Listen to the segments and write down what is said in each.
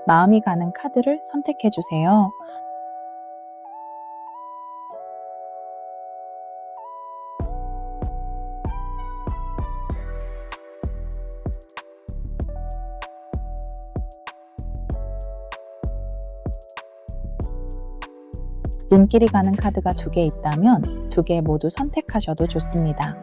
마음이 가는 카드를 선택해 주세요. 눈길이 가는 카드가 2개 있다면 2개 모두 선택하셔도 좋습니다.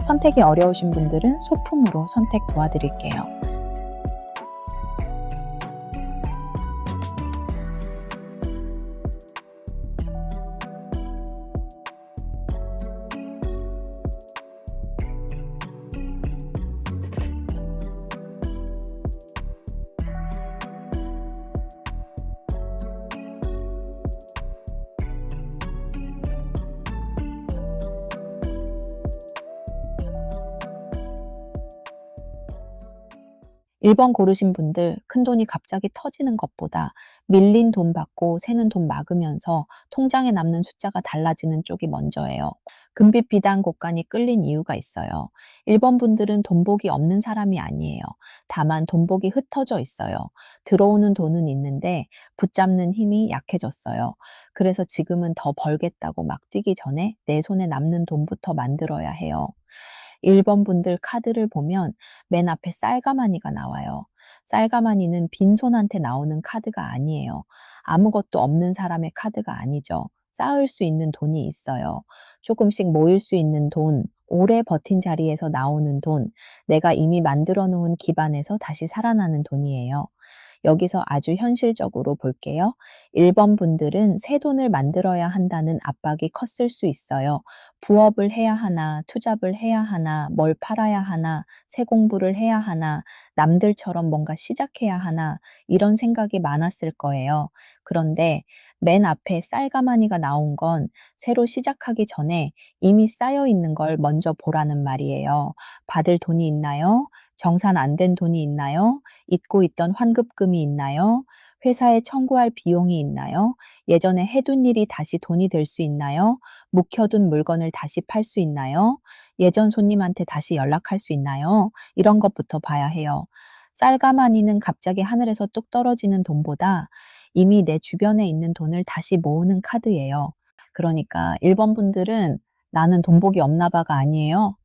선택이 어려우신 분들은 소품으로 선택 도와드릴게요. 일 번 고르신 분들, 큰돈이 갑자기 터지는 것보다 밀린 돈 받고 새는 돈 막으면서 통장에 남는 숫자가 달라지는 쪽이 먼저예요. 금빛 비단 곳간이 끌린 이유가 있어요. 1번 분들은 돈복이 없는 사람이 아니에요. 다만 돈복이 흩어져 있어요. 들어오는 돈은 있는데 붙잡는 힘이 약해졌어요. 그래서 지금은 더 벌겠다고 막 뛰기 전에 내 손에 남는 돈부터 만들어야 해요. 1번 분들 카드를 보면 맨 앞에 쌀가마니가 나와요. 쌀가마니는 빈손한테 나오는 카드가 아니에요. 아무것도 없는 사람의 카드가 아니죠. 쌓을 수 있는 돈이 있어요. 조금씩 모일 수 있는 돈, 오래 버틴 자리에서 나오는 돈, 내가 이미 만들어 놓은 기반에서 다시 살아나는 돈이에요. 여기서 아주 현실적으로 볼게요. 1번 분들은 새 돈을 만들어야 한다는 압박이 컸을 수 있어요. 부업을 해야 하나, 투잡을 해야 하나, 뭘 팔아야 하나, 새 공부를 해야 하나, 남들처럼 뭔가 시작해야 하나, 이런 생각이 많았을 거예요. 그런데 맨 앞에 쌀가마니가 나온 건 새로 시작하기 전에 이미 쌓여 있는 걸 먼저 보라는 말이에요. 받을 돈이 있나요? 정산 안 된 돈이 있나요? 잊고 있던 환급금이 있나요? 회사에 청구할 비용이 있나요? 예전에 해둔 일이 다시 돈이 될 수 있나요? 묵혀둔 물건을 다시 팔 수 있나요? 예전 손님한테 다시 연락할 수 있나요? 이런 것부터 봐야 해요. 쌀가마니는 갑자기 하늘에서 뚝 떨어지는 돈보다 이미 내 주변에 있는 돈을 다시 모으는 카드예요. 그러니까 1번 분들은 나는 돈복이 없나 봐가 아니에요.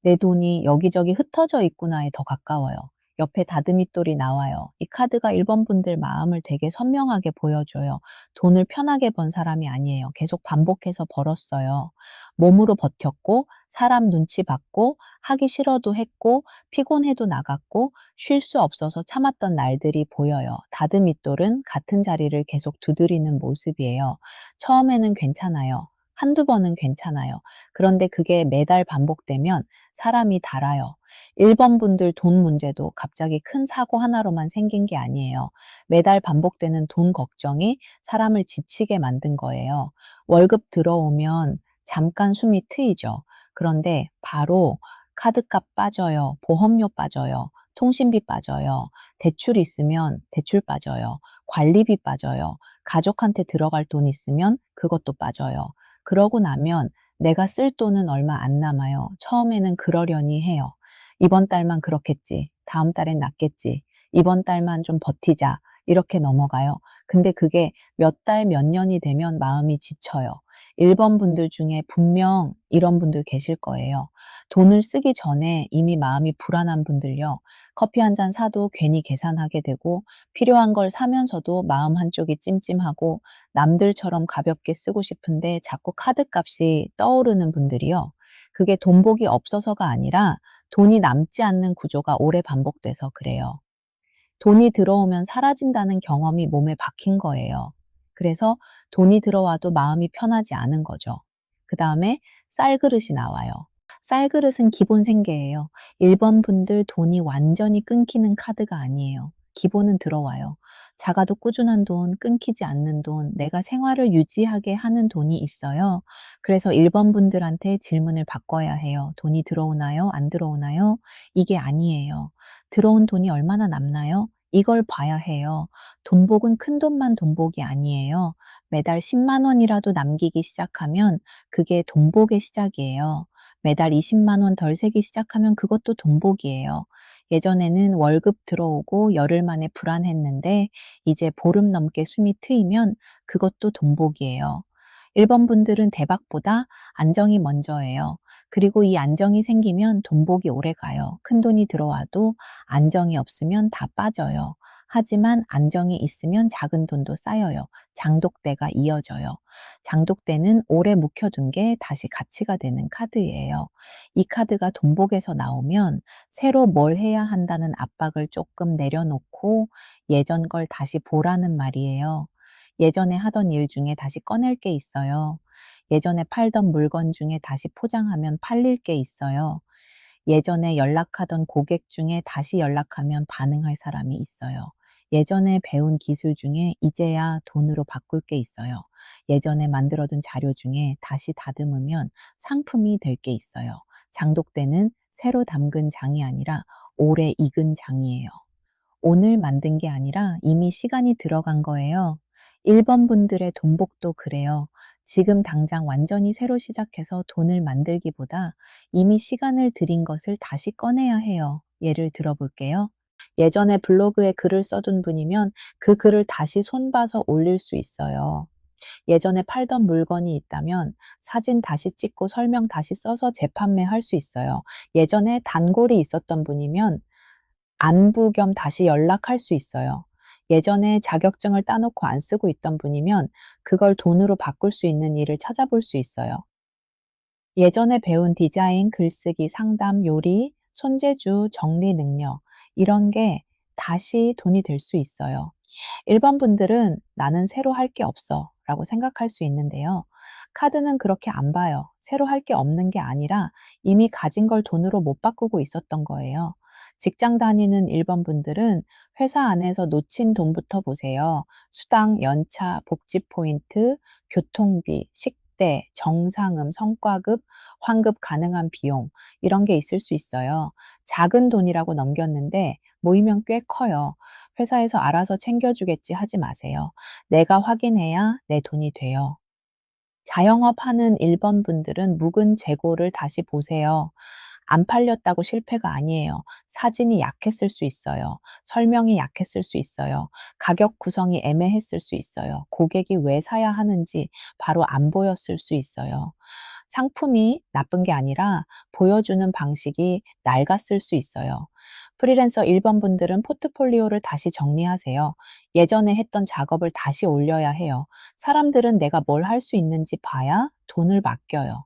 내 돈이 여기저기 흩어져 있구나에 더 가까워요. 옆에 다듬이돌이 나와요. 이 카드가 1번 분들 마음을 되게 선명하게 보여줘요. 돈을 편하게 번 사람이 아니에요. 계속 반복해서 벌었어요. 몸으로 버텼고, 사람 눈치 봤고, 하기 싫어도 했고, 피곤해도 나갔고, 쉴 수 없어서 참았던 날들이 보여요. 다듬이돌은 같은 자리를 계속 두드리는 모습이에요. 처음에는 괜찮아요. 한두 번은 괜찮아요. 그런데 그게 매달 반복되면 사람이 달아요. 1번 분들 돈 문제도 갑자기 큰 사고 하나로만 생긴 게 아니에요. 매달 반복되는 돈 걱정이 사람을 지치게 만든 거예요. 월급 들어오면 잠깐 숨이 트이죠. 그런데 바로 카드값 빠져요. 보험료 빠져요. 통신비 빠져요. 대출 있으면 대출 빠져요. 관리비 빠져요. 가족한테 들어갈 돈 있으면 그것도 빠져요. 그러고 나면 내가 쓸 돈은 얼마 안 남아요. 처음에는 그러려니 해요. 이번 달만 그렇겠지. 다음 달엔 낫겠지. 이번 달만 좀 버티자. 이렇게 넘어가요. 근데 그게 몇 달, 몇 년이 되면 마음이 지쳐요. 1번 분들 중에 분명 이런 분들 계실 거예요. 돈을 쓰기 전에 이미 마음이 불안한 분들요. 커피 한 잔 사도 괜히 계산하게 되고 필요한 걸 사면서도 마음 한쪽이 찜찜하고 남들처럼 가볍게 쓰고 싶은데 자꾸 카드값이 떠오르는 분들이요. 그게 돈복이 없어서가 아니라 돈이 남지 않는 구조가 오래 반복돼서 그래요. 돈이 들어오면 사라진다는 경험이 몸에 박힌 거예요. 그래서 돈이 들어와도 마음이 편하지 않은 거죠. 그 다음에 쌀그릇이 나와요. 쌀그릇은 기본 생계예요. 1번 분들 돈이 완전히 끊기는 카드가 아니에요. 기본은 들어와요. 작아도 꾸준한 돈, 끊기지 않는 돈, 내가 생활을 유지하게 하는 돈이 있어요. 그래서 1번 분들한테 질문을 바꿔야 해요. 돈이 들어오나요? 안 들어오나요? 이게 아니에요. 들어온 돈이 얼마나 남나요? 이걸 봐야 해요. 돈복은 큰 돈만 돈복이 아니에요. 매달 10만 원이라도 남기기 시작하면 그게 돈복의 시작이에요. 매달 20만 원 덜 세기 시작하면 그것도 돈복이에요. 예전에는 월급 들어오고 열흘 만에 불안했는데 이제 보름 넘게 숨이 트이면 그것도 돈복이에요. 1번 분들은 대박보다 안정이 먼저예요. 그리고 이 안정이 생기면 돈복이 오래 가요. 큰돈이 들어와도 안정이 없으면 다 빠져요. 하지만 안정이 있으면 작은 돈도 쌓여요. 장독대가 이어져요. 장독대는 오래 묵혀둔 게 다시 가치가 되는 카드예요. 이 카드가 돈복에서 나오면 새로 뭘 해야 한다는 압박을 조금 내려놓고 예전 걸 다시 보라는 말이에요. 예전에 하던 일 중에 다시 꺼낼 게 있어요. 예전에 팔던 물건 중에 다시 포장하면 팔릴 게 있어요. 예전에 연락하던 고객 중에 다시 연락하면 반응할 사람이 있어요. 예전에 배운 기술 중에 이제야 돈으로 바꿀 게 있어요. 예전에 만들어둔 자료 중에 다시 다듬으면 상품이 될 게 있어요. 장독대는 새로 담근 장이 아니라 오래 익은 장이에요. 오늘 만든 게 아니라 이미 시간이 들어간 거예요. 1번 분들의 돈복도 그래요. 지금 당장 완전히 새로 시작해서 돈을 만들기보다 이미 시간을 들인 것을 다시 꺼내야 해요. 예를 들어볼게요. 예전에 블로그에 글을 써둔 분이면 그 글을 다시 손봐서 올릴 수 있어요. 예전에 팔던 물건이 있다면 사진 다시 찍고 설명 다시 써서 재판매할 수 있어요. 예전에 단골이 있었던 분이면 안부 겸 다시 연락할 수 있어요. 예전에 자격증을 따놓고 안 쓰고 있던 분이면 그걸 돈으로 바꿀 수 있는 일을 찾아볼 수 있어요. 예전에 배운 디자인, 글쓰기, 상담, 요리, 손재주, 정리 능력, 이런 게 다시 돈이 될 수 있어요. 1번 분들은 나는 새로 할 게 없어 라고 생각할 수 있는데요. 카드는 그렇게 안 봐요. 새로 할 게 없는 게 아니라 이미 가진 걸 돈으로 못 바꾸고 있었던 거예요. 직장 다니는 1번 분들은 회사 안에서 놓친 돈부터 보세요. 수당, 연차, 복지 포인트, 교통비, 식대, 정상음, 성과급, 환급 가능한 비용, 이런 게 있을 수 있어요. 작은 돈이라고 넘겼는데 모이면 꽤 커요. 회사에서 알아서 챙겨주겠지 하지 마세요. 내가 확인해야 내 돈이 돼요. 자영업 하는 1번 분들은 묵은 재고를 다시 보세요. 안 팔렸다고 실패가 아니에요. 사진이 약했을 수 있어요. 설명이 약했을 수 있어요. 가격 구성이 애매했을 수 있어요. 고객이 왜 사야 하는지 바로 안 보였을 수 있어요. 상품이 나쁜 게 아니라 보여주는 방식이 낡았을 수 있어요. 프리랜서 1번 분들은 포트폴리오를 다시 정리하세요. 예전에 했던 작업을 다시 올려야 해요. 사람들은 내가 뭘 할 수 있는지 봐야 돈을 맡겨요.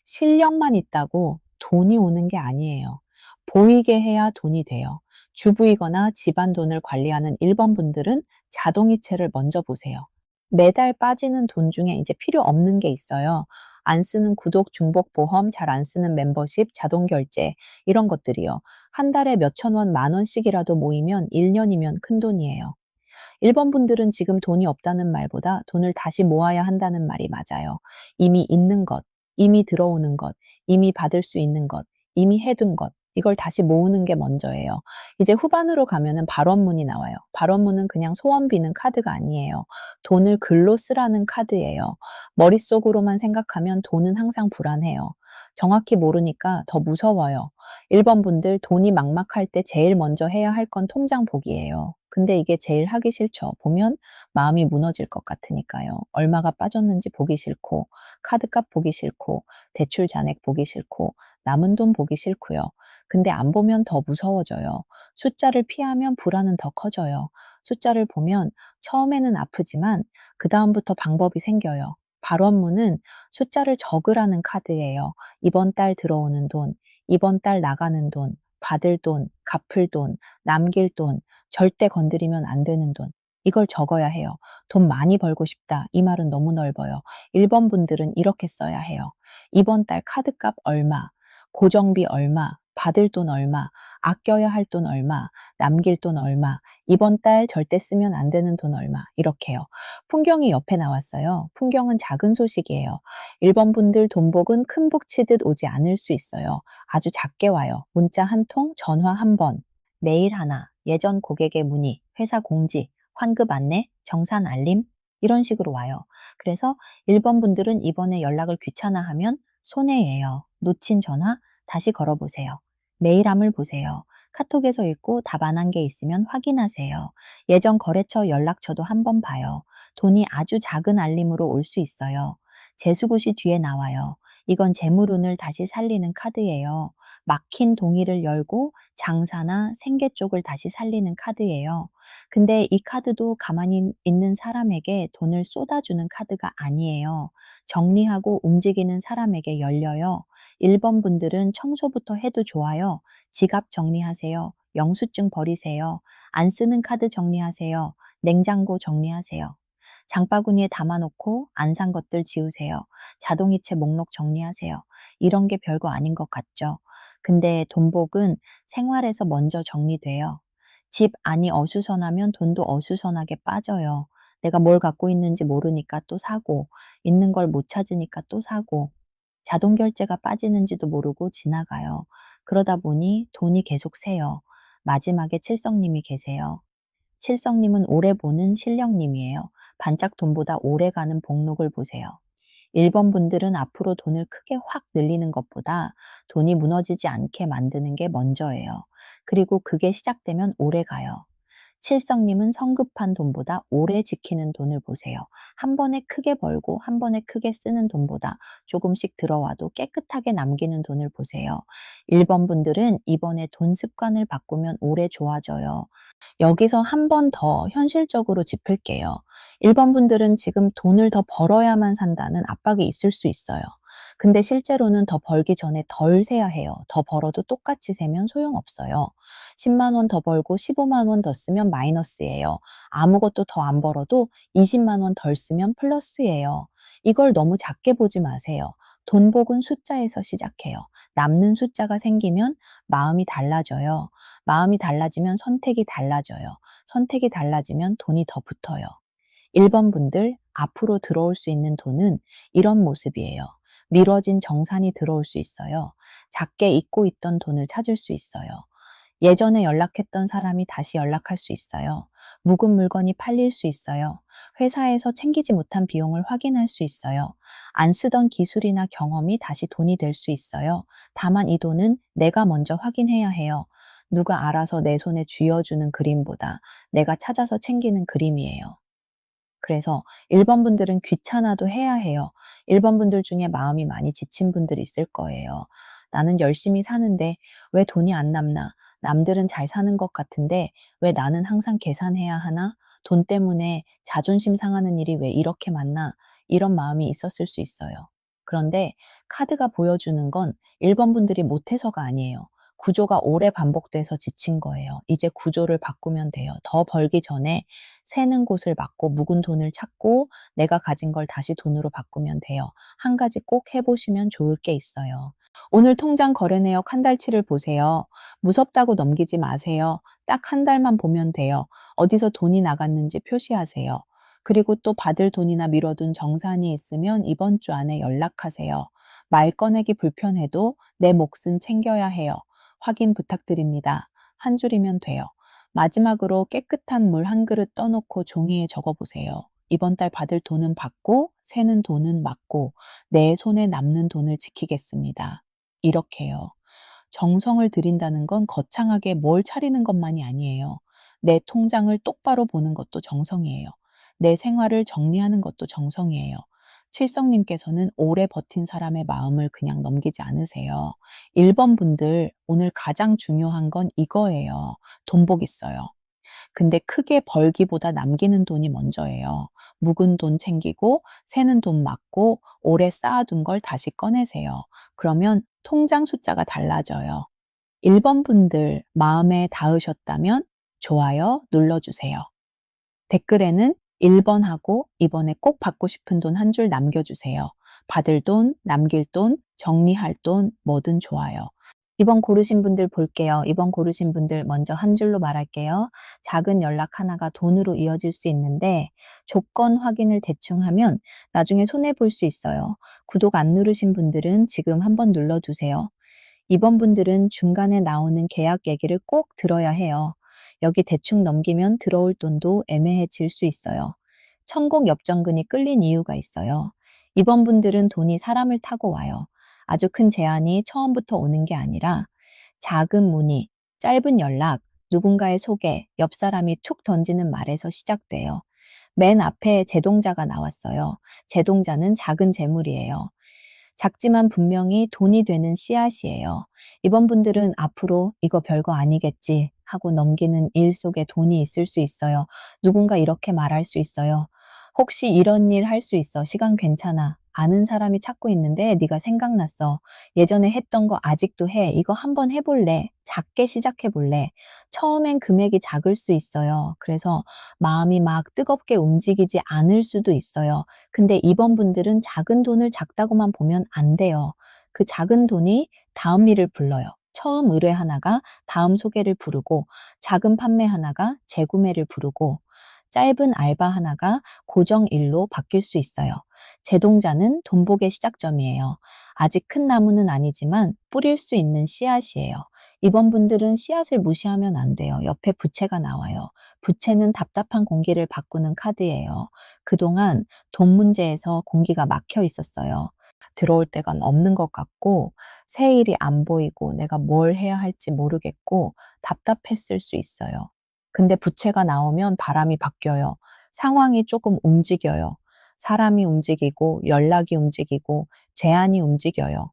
실력만 있다고 돈이 오는 게 아니에요. 보이게 해야 돈이 돼요. 주부이거나 집안 돈을 관리하는 1번 분들은 자동이체를 먼저 보세요. 매달 빠지는 돈 중에 이제 필요 없는 게 있어요. 안 쓰는 구독, 중복 보험, 잘 안 쓰는 멤버십, 자동 결제, 이런 것들이요. 한 달에 몇천 원, 만 원씩이라도 모이면 1년이면 큰 돈이에요. 1번 분들은 지금 돈이 없다는 말보다 돈을 다시 모아야 한다는 말이 맞아요. 이미 있는 것, 이미 들어오는 것, 이미 받을 수 있는 것, 이미 해둔 것, 이걸 다시 모으는 게 먼저예요. 이제 후반으로 가면은 발원문이 나와요. 발원문은 그냥 소원 비는 카드가 아니에요. 돈을 글로 쓰라는 카드예요. 머릿속으로만 생각하면 돈은 항상 불안해요. 정확히 모르니까 더 무서워요. 1번 분들 돈이 막막할 때 제일 먼저 해야 할 건 통장 보기예요. 근데 이게 제일 하기 싫죠. 보면 마음이 무너질 것 같으니까요. 얼마가 빠졌는지 보기 싫고, 카드값 보기 싫고, 대출 잔액 보기 싫고, 남은 돈 보기 싫고요. 근데 안 보면 더 무서워져요. 숫자를 피하면 불안은 더 커져요. 숫자를 보면 처음에는 아프지만 그다음부터 방법이 생겨요. 발원문은 숫자를 적으라는 카드예요. 이번 달 들어오는 돈, 이번 달 나가는 돈, 받을 돈, 갚을 돈, 남길 돈, 절대 건드리면 안 되는 돈. 이걸 적어야 해요. 돈 많이 벌고 싶다. 이 말은 너무 넓어요. 1번 분들은 이렇게 써야 해요. 이번 달 카드값 얼마, 고정비 얼마, 받을 돈 얼마, 아껴야 할 돈 얼마, 남길 돈 얼마, 이번 달 절대 쓰면 안 되는 돈 얼마, 이렇게요. 풍경이 옆에 나왔어요. 풍경은 작은 소식이에요. 1번 분들 돈복은 큰 복 치듯 오지 않을 수 있어요. 아주 작게 와요. 문자 한 통, 전화 한 번, 메일 하나, 예전 고객의 문의, 회사 공지, 환급 안내, 정산 알림, 이런 식으로 와요. 그래서 1번 분들은 이번에 연락을 귀찮아하면 손해예요. 놓친 전화 다시 걸어보세요. 메일함을 보세요. 카톡에서 읽고 답 안 한 게 있으면 확인하세요. 예전 거래처 연락처도 한번 봐요. 돈이 아주 작은 알림으로 올 수 있어요. 재수굿이 뒤에 나와요. 이건 재물운을 다시 살리는 카드예요. 막힌 동의를 열고 장사나 생계 쪽을 다시 살리는 카드예요. 근데 이 카드도 가만히 있는 사람에게 돈을 쏟아주는 카드가 아니에요. 정리하고 움직이는 사람에게 열려요. 1번 분들은 청소부터 해도 좋아요. 지갑 정리하세요. 영수증 버리세요. 안 쓰는 카드 정리하세요. 냉장고 정리하세요. 장바구니에 담아놓고 안 산 것들 지우세요. 자동이체 목록 정리하세요. 이런 게 별거 아닌 것 같죠? 근데 돈복은 생활에서 먼저 정리돼요. 집 안이 어수선하면 돈도 어수선하게 빠져요. 내가 뭘 갖고 있는지 모르니까 또 사고, 있는 걸 못 찾으니까 또 사고, 자동 결제가 빠지는지도 모르고 지나가요. 그러다 보니 돈이 계속 새요. 마지막에 칠성님이 계세요. 칠성님은 오래 보는 실력님이에요. 반짝 돈보다 오래 가는 복록을 보세요. 1번 분들은 앞으로 돈을 크게 확 늘리는 것보다 돈이 무너지지 않게 만드는 게 먼저예요. 그리고 그게 시작되면 오래 가요. 칠성님은 성급한 돈보다 오래 지키는 돈을 보세요. 한 번에 크게 벌고 한 번에 크게 쓰는 돈보다 조금씩 들어와도 깨끗하게 남기는 돈을 보세요. 1번 분들은 이번에 돈 습관을 바꾸면 오래 좋아져요. 여기서 한 번 더 현실적으로 짚을게요. 1번 분들은 지금 돈을 더 벌어야만 산다는 압박이 있을 수 있어요. 근데 실제로는 더 벌기 전에 덜 세야 해요. 더 벌어도 똑같이 세면 소용없어요. 10만 원 더 벌고 15만 원 더 쓰면 마이너스예요. 아무것도 더 안 벌어도 20만 원 덜 쓰면 플러스예요. 이걸 너무 작게 보지 마세요. 돈복은 숫자에서 시작해요. 남는 숫자가 생기면 마음이 달라져요. 마음이 달라지면 선택이 달라져요. 선택이 달라지면 돈이 더 붙어요. 1번 분들, 앞으로 들어올 수 있는 돈은 이런 모습이에요. 미뤄진 정산이 들어올 수 있어요. 작게 잊고 있던 돈을 찾을 수 있어요. 예전에 연락했던 사람이 다시 연락할 수 있어요. 묵은 물건이 팔릴 수 있어요. 회사에서 챙기지 못한 비용을 확인할 수 있어요. 안 쓰던 기술이나 경험이 다시 돈이 될 수 있어요. 다만 이 돈은 내가 먼저 확인해야 해요. 누가 알아서 내 손에 쥐어주는 그림보다 내가 찾아서 챙기는 그림이에요. 그래서 1번 분들은 귀찮아도 해야 해요. 1번 분들 중에 마음이 많이 지친 분들이 있을 거예요. 나는 열심히 사는데 왜 돈이 안 남나? 남들은 잘 사는 것 같은데 왜 나는 항상 계산해야 하나? 돈 때문에 자존심 상하는 일이 왜 이렇게 많나? 이런 마음이 있었을 수 있어요. 그런데 카드가 보여주는 건 1번 분들이 못해서가 아니에요. 구조가 오래 반복돼서 지친 거예요. 이제 구조를 바꾸면 돼요. 더 벌기 전에 새는 곳을 막고 묵은 돈을 찾고 내가 가진 걸 다시 돈으로 바꾸면 돼요. 한 가지 꼭 해보시면 좋을 게 있어요. 오늘 통장 거래 내역 한 달치를 보세요. 무섭다고 넘기지 마세요. 딱 한 달만 보면 돼요. 어디서 돈이 나갔는지 표시하세요. 그리고 또 받을 돈이나 미뤄둔 정산이 있으면 이번 주 안에 연락하세요. 말 꺼내기 불편해도 내 몫은 챙겨야 해요. 확인 부탁드립니다. 한 줄이면 돼요. 마지막으로 깨끗한 물 한 그릇 떠놓고 종이에 적어보세요. 이번 달 받을 돈은 받고 새는 돈은 막고 내 손에 남는 돈을 지키겠습니다. 이렇게요. 정성을 들인다는 건 거창하게 뭘 차리는 것만이 아니에요. 내 통장을 똑바로 보는 것도 정성이에요. 내 생활을 정리하는 것도 정성이에요. 칠성님께서는 오래 버틴 사람의 마음을 그냥 넘기지 않으세요. 1번 분들, 오늘 가장 중요한 건 이거예요. 돈복 있어요. 근데 크게 벌기보다 남기는 돈이 먼저예요. 묵은 돈 챙기고 새는 돈 막고 오래 쌓아둔 걸 다시 꺼내세요. 그러면 통장 숫자가 달라져요. 1번 분들 마음에 닿으셨다면 좋아요 눌러주세요. 댓글에는 1번 하고 이번에 꼭 받고 싶은 돈 한 줄 남겨주세요. 받을 돈, 남길 돈, 정리할 돈 뭐든 좋아요. 이번 고르신 분들 볼게요. 이번 고르신 분들 먼저 한 줄로 말할게요. 작은 연락 하나가 돈으로 이어질 수 있는데 조건 확인을 대충 하면 나중에 손해 볼 수 있어요. 구독 안 누르신 분들은 지금 한번 눌러두세요. 이번 분들은 중간에 나오는 계약 얘기를 꼭 들어야 해요. 여기 대충 넘기면 들어올 돈도 애매해질 수 있어요. 천공 엽전근이 끌린 이유가 있어요. 이번 분들은 돈이 사람을 타고 와요. 아주 큰 제안이 처음부터 오는 게 아니라 작은 문의, 짧은 연락, 누군가의 소개, 옆 사람이 툭 던지는 말에서 시작돼요. 맨 앞에 제동자가 나왔어요. 제동자는 작은 재물이에요. 작지만 분명히 돈이 되는 씨앗이에요. 이번 분들은 앞으로 이거 별거 아니겠지 하고 넘기는 일 속에 돈이 있을 수 있어요. 누군가 이렇게 말할 수 있어요. 혹시 이런 일 할 수 있어. 시간 괜찮아. 아는 사람이 찾고 있는데 네가 생각났어. 예전에 했던 거 아직도 해. 이거 한번 해볼래? 작게 시작해볼래? 처음엔 금액이 작을 수 있어요. 그래서 마음이 막 뜨겁게 움직이지 않을 수도 있어요. 근데 이번 분들은 작은 돈을 작다고만 보면 안 돼요. 그 작은 돈이 다음 일을 불러요. 처음 의뢰 하나가 다음 소개를 부르고, 작은 판매 하나가 재구매를 부르고, 짧은 알바 하나가 고정 일로 바뀔 수 있어요. 제동자는 돈복의 시작점이에요. 아직 큰 나무는 아니지만 뿌릴 수 있는 씨앗이에요. 이번 분들은 씨앗을 무시하면 안 돼요. 옆에 부채가 나와요. 부채는 답답한 공기를 바꾸는 카드예요. 그동안 돈 문제에서 공기가 막혀 있었어요. 들어올 데가 없는 것 같고, 새 일이 안 보이고, 내가 뭘 해야 할지 모르겠고, 답답했을 수 있어요. 근데 부채가 나오면 바람이 바뀌어요. 상황이 조금 움직여요. 사람이 움직이고, 연락이 움직이고, 제안이 움직여요.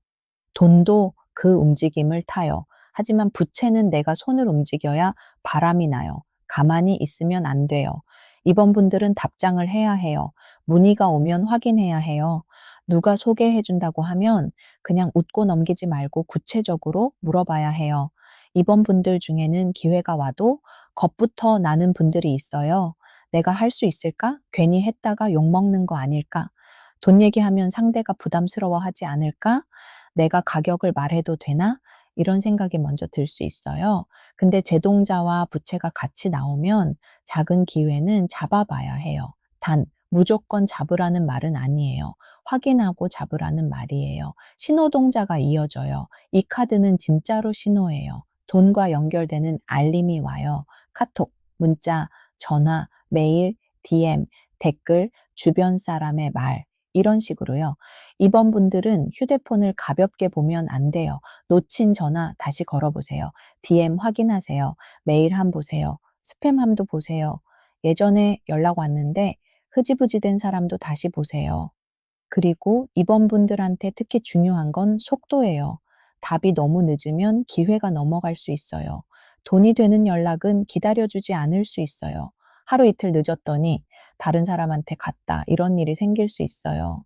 돈도 그 움직임을 타요. 하지만 부채는 내가 손을 움직여야 바람이 나요. 가만히 있으면 안 돼요. 이번 분들은 답장을 해야 해요. 문의가 오면 확인해야 해요. 누가 소개해 준다고 하면 그냥 웃고 넘기지 말고 구체적으로 물어봐야 해요. 이번 분들 중에는 기회가 와도 겁부터 나는 분들이 있어요. 내가 할 수 있을까? 괜히 했다가 욕먹는 거 아닐까? 돈 얘기하면 상대가 부담스러워 하지 않을까? 내가 가격을 말해도 되나? 이런 생각이 먼저 들 수 있어요. 근데 제동자와 부채가 같이 나오면 작은 기회는 잡아봐야 해요. 단, 무조건 잡으라는 말은 아니에요. 확인하고 잡으라는 말이에요. 신호동자가 이어져요. 이 카드는 진짜로 신호예요. 돈과 연결되는 알림이 와요. 카톡, 문자, 전화, 메일, DM, 댓글, 주변 사람의 말, 이런 식으로요. 이번 분들은 휴대폰을 가볍게 보면 안 돼요. 놓친 전화 다시 걸어보세요. DM 확인하세요. 메일 함 보세요. 스팸함도 보세요. 예전에 연락 왔는데 흐지부지 된 사람도 다시 보세요. 그리고 이번 분들한테 특히 중요한 건 속도예요. 답이 너무 늦으면 기회가 넘어갈 수 있어요. 돈이 되는 연락은 기다려주지 않을 수 있어요. 하루 이틀 늦었더니 다른 사람한테 갔다. 이런 일이 생길 수 있어요.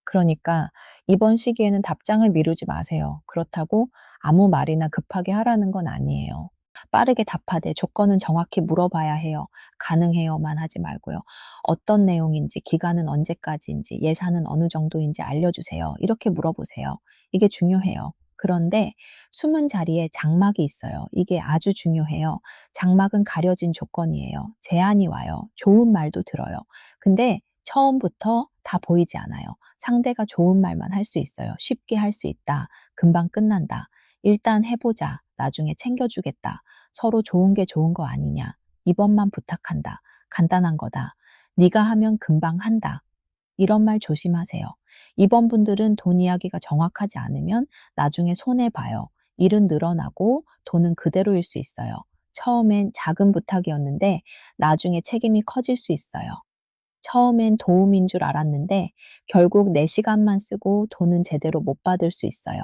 그러니까 이번 시기에는 답장을 미루지 마세요. 그렇다고 아무 말이나 급하게 하라는 건 아니에요. 빠르게 답하되 조건은 정확히 물어봐야 해요. 가능해요만 하지 말고요. 어떤 내용인지, 기간은 언제까지인지, 예산은 어느 정도인지 알려주세요. 이렇게 물어보세요. 이게 중요해요. 그런데 숨은 자리에 장막이 있어요. 이게 아주 중요해요. 장막은 가려진 조건이에요. 제안이 와요. 좋은 말도 들어요. 근데 처음부터 다 보이지 않아요. 상대가 좋은 말만 할 수 있어요. 쉽게 할 수 있다. 금방 끝난다. 일단 해보자. 나중에 챙겨주겠다. 서로 좋은 게 좋은 거 아니냐. 이번만 부탁한다. 간단한 거다. 네가 하면 금방 한다. 이런 말 조심하세요. 이번 분들은 돈 이야기가 정확하지 않으면 나중에 손해봐요. 일은 늘어나고 돈은 그대로일 수 있어요. 처음엔 작은 부탁이었는데 나중에 책임이 커질 수 있어요. 처음엔 도움인 줄 알았는데 결국 내 시간만 쓰고 돈은 제대로 못 받을 수 있어요.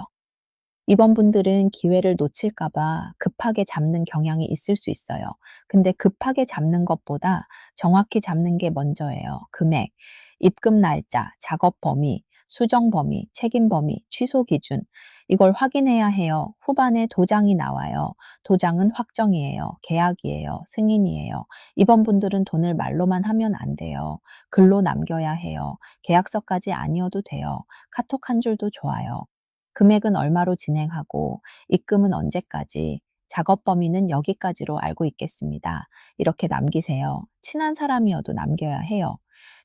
이번 분들은 기회를 놓칠까 봐 급하게 잡는 경향이 있을 수 있어요. 근데 급하게 잡는 것보다 정확히 잡는 게 먼저예요. 금액, 입금 날짜, 작업 범위, 수정 범위, 책임 범위, 취소 기준. 이걸 확인해야 해요. 후반에 도장이 나와요. 도장은 확정이에요. 계약이에요. 승인이에요. 이번 분들은 돈을 말로만 하면 안 돼요. 글로 남겨야 해요. 계약서까지 아니어도 돼요. 카톡 한 줄도 좋아요. 금액은 얼마로 진행하고 입금은 언제까지, 작업 범위는 여기까지로 알고 있겠습니다. 이렇게 남기세요. 친한 사람이어도 남겨야 해요.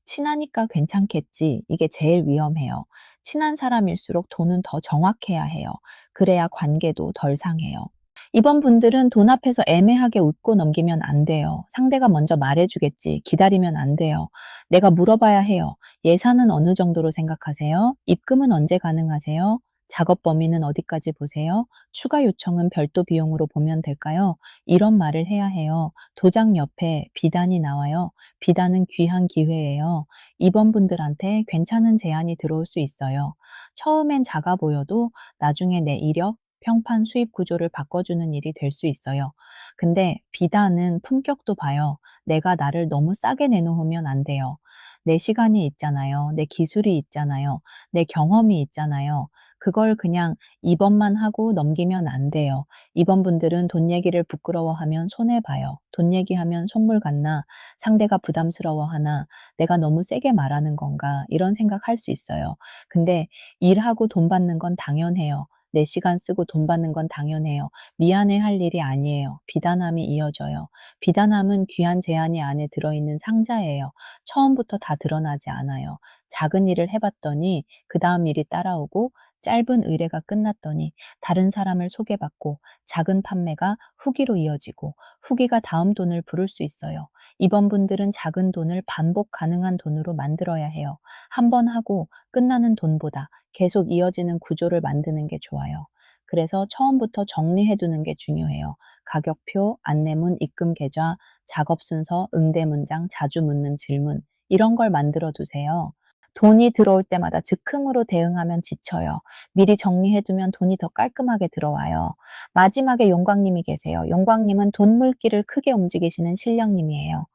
친하니까 괜찮겠지. 이게 제일 위험해요. 친한 사람일수록 돈은 더 정확해야 해요. 그래야 관계도 덜 상해요. 이번 분들은 돈 앞에서 애매하게 웃고 넘기면 안 돼요. 상대가 먼저 말해주겠지. 기다리면 안 돼요. 내가 물어봐야 해요. 예산은 어느 정도로 생각하세요? 입금은 언제 가능하세요? 작업 범위는 어디까지 보세요? 추가 요청은 별도 비용으로 보면 될까요? 이런 말을 해야 해요. 도장 옆에 비단이 나와요. 비단은 귀한 기회예요. 이번 분들한테 괜찮은 제안이 들어올 수 있어요. 처음엔 작아 보여도 나중에 내 이력, 평판 수입 구조를 바꿔주는 일이 될 수 있어요. 근데 비단은 품격도 봐요. 내가 나를 너무 싸게 내놓으면 안 돼요. 내 시간이 있잖아요. 내 기술이 있잖아요. 내 경험이 있잖아요. 그걸 그냥 이번만 하고 넘기면 안 돼요. 이번 분들은 돈 얘기를 부끄러워하면 손해봐요. 돈 얘기하면 속물 같나? 상대가 부담스러워하나? 내가 너무 세게 말하는 건가? 이런 생각할 수 있어요. 근데 일하고 돈 받는 건 당연해요. 내 시간 쓰고 돈 받는 건 당연해요. 미안해할 일이 아니에요. 비단함이 이어져요. 비단함은 귀한 제안이 안에 들어있는 상자예요. 처음부터 다 드러나지 않아요. 작은 일을 해봤더니 그 다음 일이 따라오고 짧은 의뢰가 끝났더니 다른 사람을 소개받고 작은 판매가 후기로 이어지고 후기가 다음 돈을 부를 수 있어요. 이번 분들은 작은 돈을 반복 가능한 돈으로 만들어야 해요. 한 번 하고 끝나는 돈보다 계속 이어지는 구조를 만드는 게 좋아요. 그래서 처음부터 정리해 두는 게 중요해요. 가격표, 안내문, 입금 계좌, 작업 순서, 응대 문장, 자주 묻는 질문 이런 걸 만들어 두세요. 돈이 들어올 때마다 즉흥으로 대응하면 지쳐요. 미리 정리해 두면 돈이 더 깔끔하게 들어와요. 마지막에 용광님이 계세요. 용광님은 돈 물기를 크게 움직이시는 실령님이에요.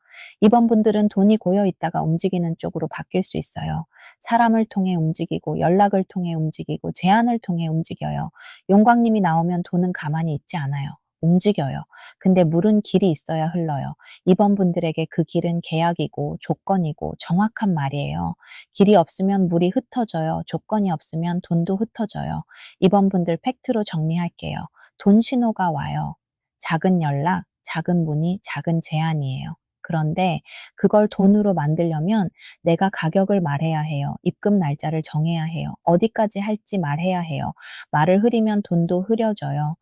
이번 분들은 돈이 고여 있다가 움직이는 쪽으로 바뀔 수 있어요. 사람을 통해 움직이고 연락을 통해 움직이고 제안을 통해 움직여요. 용광님이 나오면 돈은 가만히 있지 않아요. 움직여요. 근데 물은 길이 있어야 흘러요. 이번 분들에게 그 길은 계약이고 조건이고 정확한 말이에요. 길이 없으면 물이 흩어져요. 조건이 없으면 돈도 흩어져요. 이번 분들 팩트로 정리할게요. 돈 신호가 와요. 작은 연락, 작은 문의, 작은 제안이에요. 그런데 그걸 돈으로 만들려면 내가 가격을 말해야 해요. 입금 날짜를 정해야 해요. 어디까지 할지 말해야 해요. 말을 흐리면 돈도 흐려져요.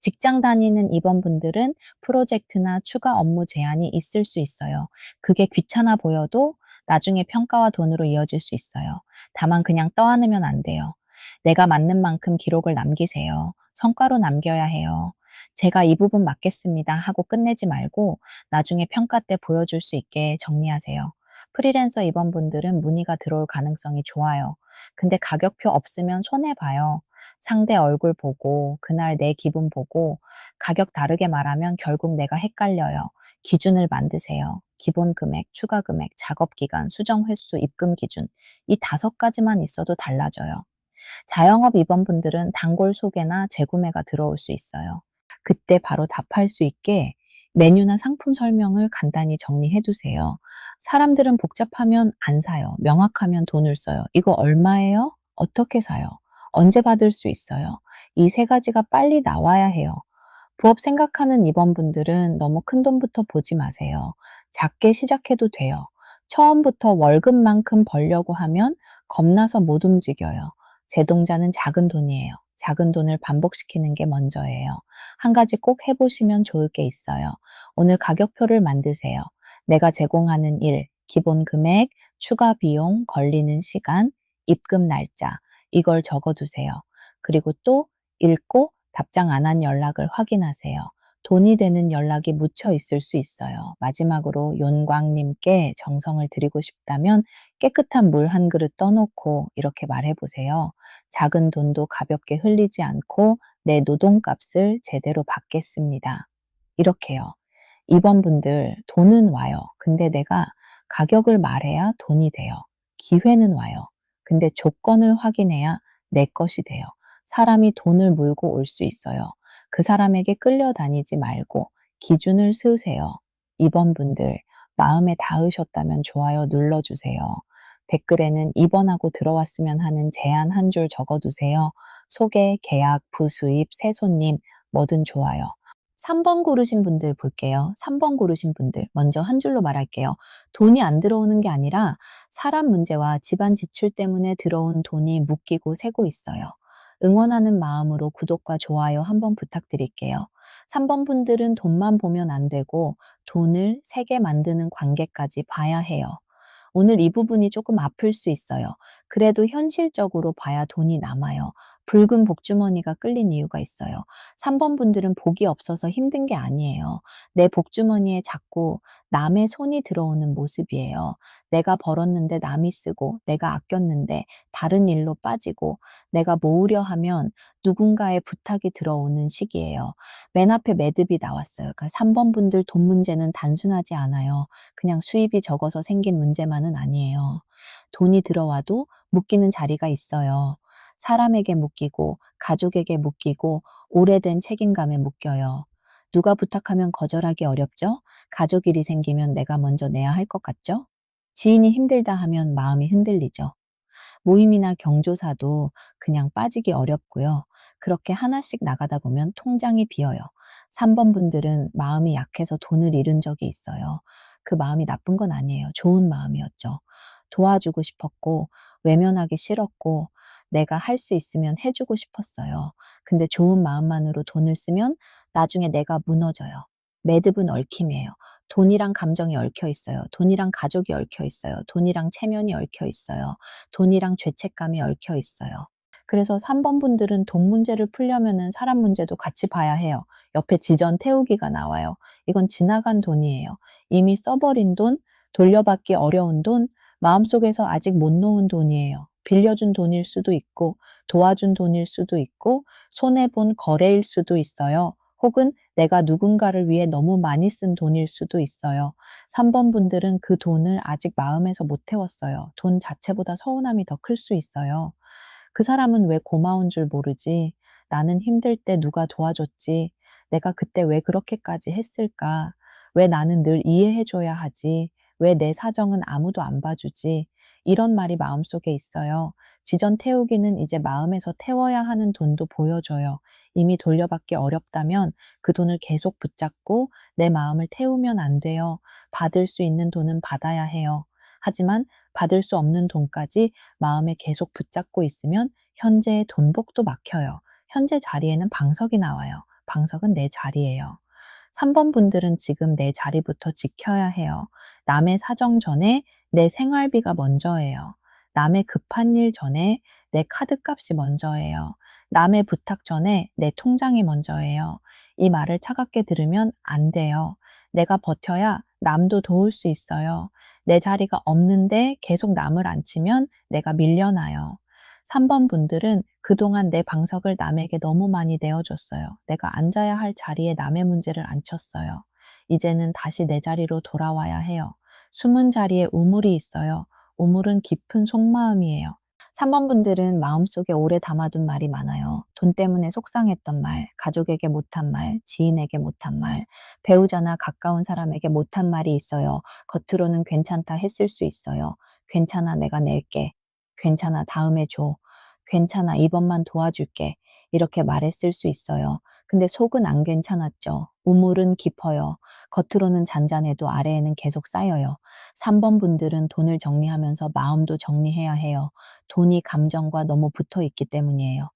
직장 다니는 임원분들은 프로젝트나 추가 업무 제한이 있을 수 있어요. 그게 귀찮아 보여도 나중에 평가와 돈으로 이어질 수 있어요. 다만 그냥 떠안으면 안 돼요. 내가 맞는 만큼 기록을 남기세요. 성과로 남겨야 해요. 제가 이 부분 맡겠습니다 하고 끝내지 말고 나중에 평가 때 보여줄 수 있게 정리하세요. 프리랜서 임원분들은 문의가 들어올 가능성이 좋아요. 근데 가격표 없으면 손해봐요. 상대 얼굴 보고 그날 내 기분 보고 가격 다르게 말하면 결국 내가 헷갈려요. 기준을 만드세요. 기본 금액, 추가 금액, 작업 기간, 수정 횟수, 입금 기준. 이 5가지만 있어도 달라져요. 자영업 임원분들은 단골 소개나 재구매가 들어올 수 있어요. 그때 바로 답할 수 있게 메뉴나 상품 설명을 간단히 정리해 두세요. 사람들은 복잡하면 안 사요. 명확하면 돈을 써요. 이거 얼마예요? 어떻게 사요? 언제 받을 수 있어요? 이 3가지가 빨리 나와야 해요. 부업 생각하는 임원분들은 너무 큰 돈부터 보지 마세요. 작게 시작해도 돼요. 처음부터 월급만큼 벌려고 하면 겁나서 못 움직여요. 제 동자는 작은 돈이에요. 작은 돈을 반복시키는 게 먼저예요. 한 가지 꼭 해보시면 좋을 게 있어요. 오늘 가격표를 만드세요. 내가 제공하는 일, 기본 금액, 추가 비용, 걸리는 시간, 입금 날짜, 이걸 적어두세요. 그리고 또 읽고 답장 안 한 연락을 확인하세요. 돈이 되는 연락이 묻혀 있을 수 있어요. 마지막으로 윤광님께 정성을 드리고 싶다면 깨끗한 물 한 그릇 떠놓고 이렇게 말해보세요. 작은 돈도 가볍게 흘리지 않고 내 노동값을 제대로 받겠습니다. 이렇게요. 이번 분들 돈은 와요. 근데 내가 가격을 말해야 돈이 돼요. 기회는 와요. 근데 조건을 확인해야 내 것이 돼요. 사람이 돈을 물고 올 수 있어요. 그 사람에게 끌려다니지 말고 기준을 세우세요. 이번 분들 마음에 닿으셨다면 좋아요 눌러주세요. 댓글에는 입원하고 들어왔으면 하는 제안 한 줄 적어두세요. 소개, 계약, 부수입, 새 손님, 뭐든 좋아요. 3번 고르신 분들 볼게요. 3번 고르신 분들. 먼저 한 줄로 말할게요. 돈이 안 들어오는 게 아니라 사람 문제와 집안 지출 때문에 들어온 돈이 묶이고 새고 있어요. 응원하는 마음으로 구독과 좋아요 한번 부탁드릴게요. 3번 분들은 돈만 보면 안 되고 돈을 세게 만드는 관계까지 봐야 해요. 오늘 이 부분이 조금 아플 수 있어요. 그래도 현실적으로 봐야 돈이 남아요. 붉은 복주머니가 끌린 이유가 있어요. 3번 분들은 복이 없어서 힘든 게 아니에요. 내 복주머니에 자꾸 남의 손이 들어오는 모습이에요. 내가 벌었는데 남이 쓰고, 내가 아꼈는데 다른 일로 빠지고, 내가 모으려 하면 누군가의 부탁이 들어오는 시기예요. 맨 앞에 매듭이 나왔어요. 그러니까 3번 분들 돈 문제는 단순하지 않아요. 그냥 수입이 적어서 생긴 문제만은 아니에요. 돈이 들어와도 묶이는 자리가 있어요. 사람에게 묶이고, 가족에게 묶이고, 오래된 책임감에 묶여요. 누가 부탁하면 거절하기 어렵죠? 가족 일이 생기면 내가 먼저 내야 할 것 같죠? 지인이 힘들다 하면 마음이 흔들리죠. 모임이나 경조사도 그냥 빠지기 어렵고요. 그렇게 하나씩 나가다 보면 통장이 비어요. 3번 분들은 마음이 약해서 돈을 잃은 적이 있어요. 그 마음이 나쁜 건 아니에요. 좋은 마음이었죠. 도와주고 싶었고, 외면하기 싫었고, 내가 할 수 있으면 해주고 싶었어요. 근데 좋은 마음만으로 돈을 쓰면 나중에 내가 무너져요. 매듭은 얽힘이에요. 돈이랑 감정이 얽혀 있어요. 돈이랑 가족이 얽혀 있어요. 돈이랑 체면이 얽혀 있어요. 돈이랑 죄책감이 얽혀 있어요. 그래서 3번 분들은 돈 문제를 풀려면은 사람 문제도 같이 봐야 해요. 옆에 지전 태우기가 나와요. 이건 지나간 돈이에요. 이미 써버린 돈, 돌려받기 어려운 돈, 마음속에서 아직 못 놓은 돈이에요. 빌려준 돈일 수도 있고, 도와준 돈일 수도 있고, 손해본 거래일 수도 있어요. 혹은 내가 누군가를 위해 너무 많이 쓴 돈일 수도 있어요. 3번 분들은 그 돈을 아직 마음에서 못 태웠어요. 돈 자체보다 서운함이 더 클 수 있어요. 그 사람은 왜 고마운 줄 모르지? 나는 힘들 때 누가 도와줬지? 내가 그때 왜 그렇게까지 했을까? 왜 나는 늘 이해해줘야 하지? 왜 내 사정은 아무도 안 봐주지? 이런 말이 마음속에 있어요. 지전 태우기는 이제 마음에서 태워야 하는 돈도 보여줘요. 이미 돌려받기 어렵다면 그 돈을 계속 붙잡고 내 마음을 태우면 안 돼요. 받을 수 있는 돈은 받아야 해요. 하지만 받을 수 없는 돈까지 마음에 계속 붙잡고 있으면 현재의 돈복도 막혀요. 현재 자리에는 방석이 나와요. 방석은 내 자리예요. 3번 분들은 지금 내 자리부터 지켜야 해요. 남의 사정 전에 내 생활비가 먼저예요. 남의 급한 일 전에 내 카드값이 먼저예요. 남의 부탁 전에 내 통장이 먼저예요. 이 말을 차갑게 들으면 안 돼요. 내가 버텨야 남도 도울 수 있어요. 내 자리가 없는데 계속 남을 앉히면 내가 밀려나요. 3번 분들은 그동안 내 방석을 남에게 너무 많이 내어줬어요. 내가 앉아야 할 자리에 남의 문제를 앉혔어요. 이제는 다시 내 자리로 돌아와야 해요. 숨은 자리에 우물이 있어요. 우물은 깊은 속마음이에요. 3번 분들은 마음속에 오래 담아둔 말이 많아요. 돈 때문에 속상했던 말, 가족에게 못한 말, 지인에게 못한 말, 배우자나 가까운 사람에게 못한 말이 있어요. 겉으로는 괜찮다 했을 수 있어요. 괜찮아, 내가 낼게. 괜찮아, 다음에 줘. 괜찮아, 이번만 도와줄게. 이렇게 말했을 수 있어요. 근데 속은 안 괜찮았죠. 우물은 깊어요. 겉으로는 잔잔해도 아래에는 계속 쌓여요. 3번 분들은 돈을 정리하면서 마음도 정리해야 해요. 돈이 감정과 너무 붙어 있기 때문이에요.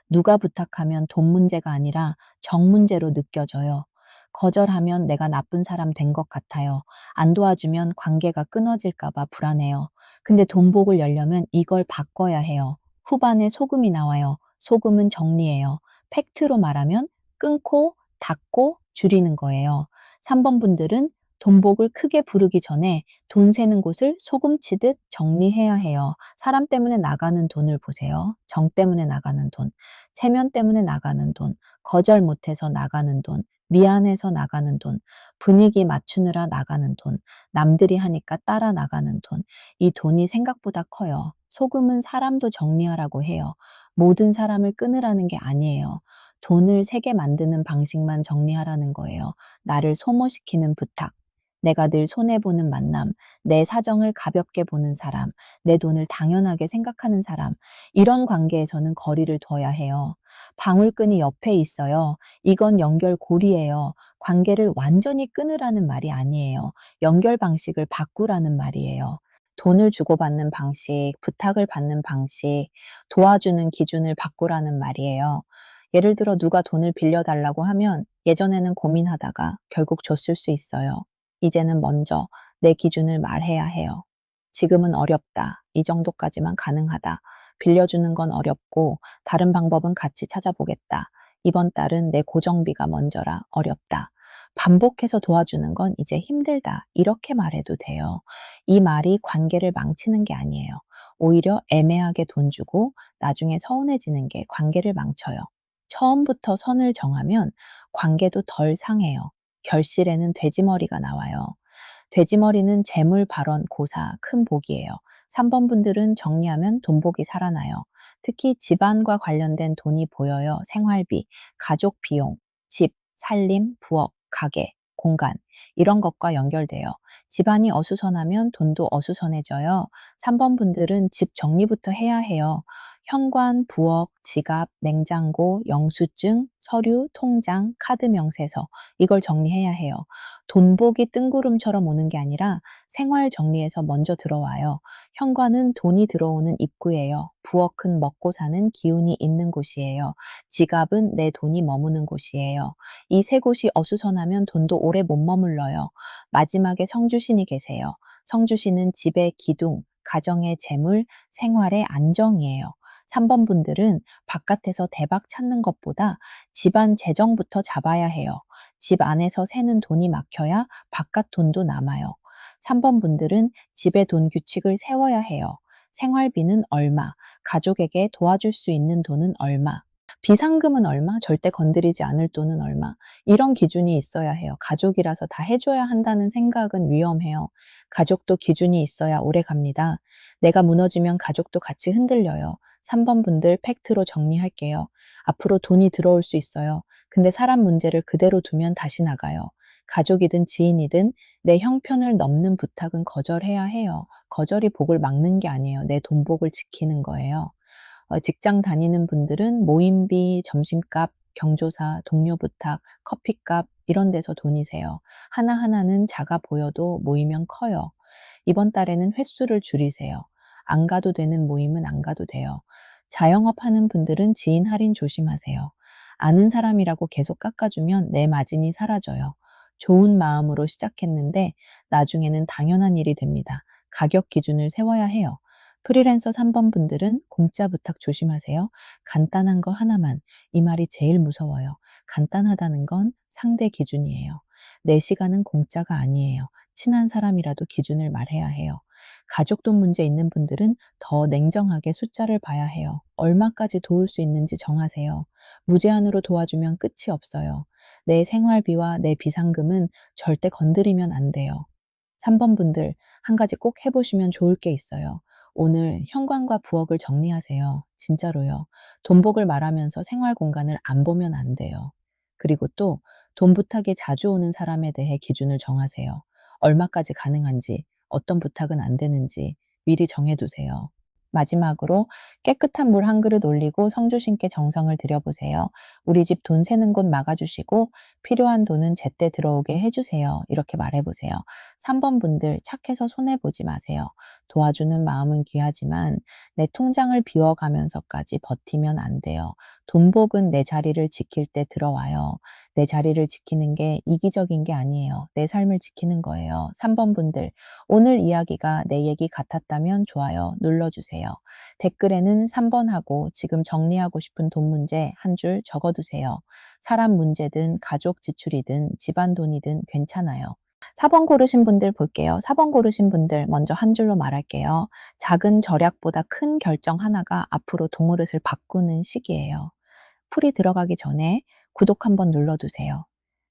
누가 부탁하면 돈 문제가 아니라 정 문제로 느껴져요. 거절하면 내가 나쁜 사람 된 것 같아요. 안 도와주면 관계가 끊어질까 봐 불안해요. 근데 돈복을 열려면 이걸 바꿔야 해요. 후반에 소금이 나와요. 소금은 정리예요. 팩트로 말하면 끊고, 닫고, 줄이는 거예요. 3번 분들은 돈복을 크게 부르기 전에 돈 새는 곳을 소금 치듯 정리해야 해요. 사람 때문에 나가는 돈을 보세요. 정 때문에 나가는 돈, 체면 때문에 나가는 돈, 거절 못해서 나가는 돈, 미안해서 나가는 돈, 분위기 맞추느라 나가는 돈, 남들이 하니까 따라 나가는 돈. 이 돈이 생각보다 커요. 소금은 사람도 정리하라고 해요. 모든 사람을 끊으라는 게 아니에요. 돈을 세게 만드는 방식만 정리하라는 거예요. 나를 소모시키는 부탁. 내가 늘 손해보는 만남, 내 사정을 가볍게 보는 사람, 내 돈을 당연하게 생각하는 사람, 이런 관계에서는 거리를 둬야 해요. 방울끈이 옆에 있어요. 이건 연결고리예요. 관계를 완전히 끊으라는 말이 아니에요. 연결 방식을 바꾸라는 말이에요. 돈을 주고받는 방식, 부탁을 받는 방식, 도와주는 기준을 바꾸라는 말이에요. 예를 들어 누가 돈을 빌려달라고 하면 예전에는 고민하다가 결국 줬을 수 있어요. 이제는 먼저 내 기준을 말해야 해요. 지금은 어렵다. 이 정도까지만 가능하다. 빌려주는 건 어렵고 다른 방법은 같이 찾아보겠다. 이번 달은 내 고정비가 먼저라 어렵다. 반복해서 도와주는 건 이제 힘들다. 이렇게 말해도 돼요. 이 말이 관계를 망치는 게 아니에요. 오히려 애매하게 돈 주고 나중에 서운해지는 게 관계를 망쳐요. 처음부터 선을 정하면 관계도 덜 상해요. 결실에는 돼지머리가 나와요. 돼지머리는 재물 발언 고사 큰 복이에요. 3번 분들은 정리하면 돈복이 살아나요. 특히 집안과 관련된 돈이 보여요. 생활비, 가족 비용, 집, 살림, 부엌, 가게, 공간 이런 것과 연결돼요. 집안이 어수선하면 돈도 어수선해져요. 3번 분들은 집 정리부터 해야 해요. 현관, 부엌, 지갑, 냉장고, 영수증, 서류, 통장, 카드 명세서 이걸 정리해야 해요. 돈복이 뜬구름처럼 오는 게 아니라 생활 정리에서 먼저 들어와요. 현관은 돈이 들어오는 입구예요. 부엌은 먹고 사는 기운이 있는 곳이에요. 지갑은 내 돈이 머무는 곳이에요. 이 세 곳이 어수선하면 돈도 오래 못 머물러요. 마지막에 성주신이 계세요. 성주신은 집의 기둥, 가정의 재물, 생활의 안정이에요. 3번 분들은 바깥에서 대박 찾는 것보다 집안 재정부터 잡아야 해요. 집 안에서 새는 돈이 막혀야 바깥 돈도 남아요. 3번 분들은 집의 돈 규칙을 세워야 해요. 생활비는 얼마, 가족에게 도와줄 수 있는 돈은 얼마, 비상금은 얼마, 절대 건드리지 않을 돈은 얼마. 이런 기준이 있어야 해요. 가족이라서 다 해줘야 한다는 생각은 위험해요. 가족도 기준이 있어야 오래 갑니다. 내가 무너지면 가족도 같이 흔들려요. 3번 분들 팩트로 정리할게요. 앞으로 돈이 들어올 수 있어요. 근데 사람 문제를 그대로 두면 다시 나가요. 가족이든 지인이든 내 형편을 넘는 부탁은 거절해야 해요. 거절이 복을 막는 게 아니에요. 내 돈복을 지키는 거예요. 직장 다니는 분들은 모임비, 점심값, 경조사, 동료 부탁, 커피값 이런 데서 돈이 세요. 하나하나는 작아 보여도 모이면 커요. 이번 달에는 횟수를 줄이세요. 안 가도 되는 모임은 안 가도 돼요. 자영업 하는 분들은 지인 할인 조심하세요. 아는 사람이라고 계속 깎아주면 내 마진이 사라져요. 좋은 마음으로 시작했는데 나중에는 당연한 일이 됩니다. 가격 기준을 세워야 해요. 프리랜서 3번 분들은 공짜 부탁 조심하세요. 간단한 거 하나만. 이 말이 제일 무서워요. 간단하다는 건 상대 기준이에요. 내 시간은 공짜가 아니에요. 친한 사람이라도 기준을 말해야 해요. 가족 돈 문제 있는 분들은 더 냉정하게 숫자를 봐야 해요. 얼마까지 도울 수 있는지 정하세요. 무제한으로 도와주면 끝이 없어요. 내 생활비와 내 비상금은 절대 건드리면 안 돼요. 3번 분들, 한 가지 꼭 해보시면 좋을 게 있어요. 오늘 현관과 부엌을 정리하세요. 진짜로요. 돈복을 말하면서 생활 공간을 안 보면 안 돼요. 그리고 또 돈 부탁이 자주 오는 사람에 대해 기준을 정하세요. 얼마까지 가능한지, 어떤 부탁은 안 되는지 미리 정해두세요. 마지막으로 깨끗한 물 한 그릇 올리고 성주신께 정성을 들여보세요. 우리 집 돈 새는 곳 막아주시고 필요한 돈은 제때 들어오게 해주세요. 이렇게 말해보세요. 3번 분들 착해서 손해보지 마세요. 도와주는 마음은 귀하지만 내 통장을 비워가면서까지 버티면 안 돼요. 돈복은 내 자리를 지킬 때 들어와요. 내 자리를 지키는 게 이기적인 게 아니에요. 내 삶을 지키는 거예요. 3번 분들, 오늘 이야기가 내 얘기 같았다면 좋아요 눌러주세요. 댓글에는 3번 하고 지금 정리하고 싶은 돈 문제 한 줄 적어두세요. 사람 문제든 가족 지출이든 집안 돈이든 괜찮아요. 4번 고르신 분들 볼게요. 4번 고르신 분들 먼저 한 줄로 말할게요. 작은 절약보다 큰 결정 하나가 앞으로 동그릇을 바꾸는 시기예요. 풀이 들어가기 전에 구독 한번 눌러두세요.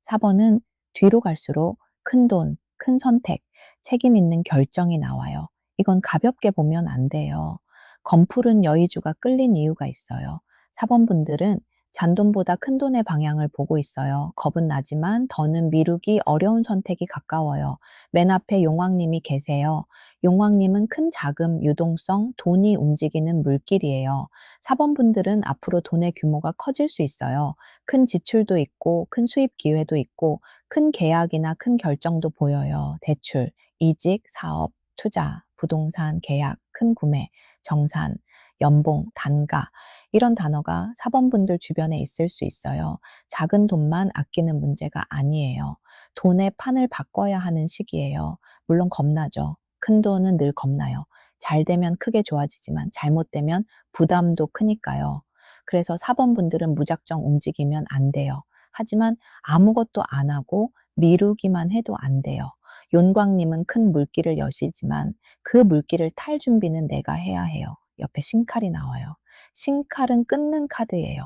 4번은 뒤로 갈수록 큰 돈, 큰 선택, 책임 있는 결정이 나와요. 이건 가볍게 보면 안 돼요. 검푸른 여의주가 끌린 이유가 있어요. 4번 분들은 잔돈보다 큰돈의 방향을 보고 있어요. 겁은 나지만 더는 미루기 어려운 선택이 가까워요. 맨 앞에 용왕님이 계세요. 용왕님은 큰 자금, 유동성, 돈이 움직이는 물길이에요. 사번분들은 앞으로 돈의 규모가 커질 수 있어요. 큰 지출도 있고, 큰 수입 기회도 있고, 큰 계약이나 큰 결정도 보여요. 대출, 이직, 사업, 투자, 부동산, 계약, 큰 구매, 정산, 연봉, 단가. 이런 단어가 사번분들 주변에 있을 수 있어요. 작은 돈만 아끼는 문제가 아니에요. 돈의 판을 바꿔야 하는 시기예요. 물론 겁나죠. 큰 돈은 늘 겁나요. 잘 되면 크게 좋아지지만 잘못되면 부담도 크니까요. 그래서 사번분들은 무작정 움직이면 안 돼요. 하지만 아무것도 안 하고 미루기만 해도 안 돼요. 윤광님은 큰 물길을 여시지만 그 물길을 탈 준비는 내가 해야 해요. 옆에 신칼이 나와요. 신칼은 끊는 카드예요.